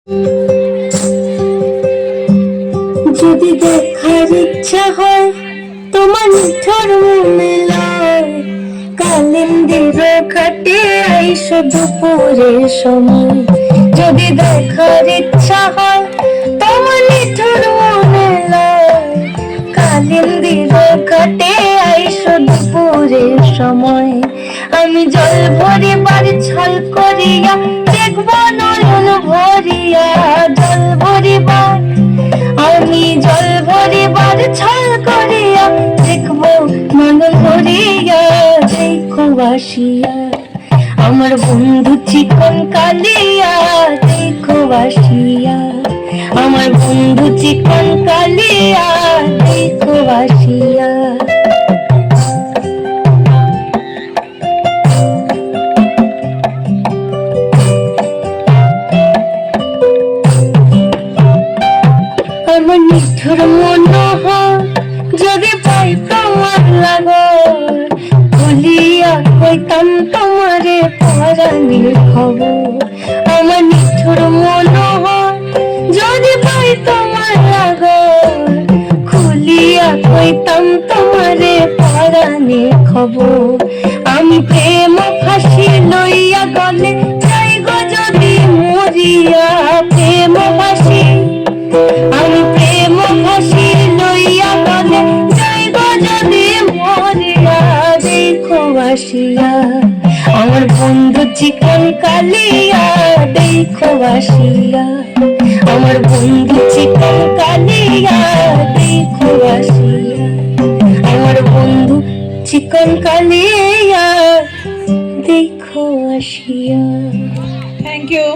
যদি দেখার ইচ্ছা হয় তোমার নিঠুর মেলায়, কালিন্দির ঘাটে আইসো দুপুরের সময়। যদি দেখার ইচ্ছা হয় তোমার নিঠুর মেলায়, কালিন্দির ঘাটে আইসো দুপুরের সময়। আমি জল ভরিবার ছল করিয়া দেখব নয়ন ভরিয়া, জল ভরিবার আমি জল ভরিবার ছল করিয়া দেখব নয়ন ভরিয়া। দেখো আসিয়া আমার বন্ধু চিকন কালিয়া, দেখো আসিয়া আমার বন্ধু চিকন কালিয়া, দেখো আসিয়া। আমার নিঠুর মনোহর যদি পাই তোমার লাগর, বলিয়া কইতাম তোমারে পরাণের খবর। আমার নিঠুর মনোহর যদি পাই তোমার লাগর, খুলিয়া কইতাম তোমারে পরাণের খবর। আমি প্রেম ফাঁসি লইয়া গলে যাই গো যদি মরিয়া, প্রেম ফাঁসি আমি প্রেম ফাঁসি লইয়া গলে যাইব যদি মরিয়া। দেখো আসিয়া আমার বন্ধু চিকন কালিয়া, দেখো আসিয়া আমার বন্ধু চিকন কালিয়া, দেখো আসিয়া আমার বন্ধু চিকন কালিয়া, দেখো আসিয়া। Thank you.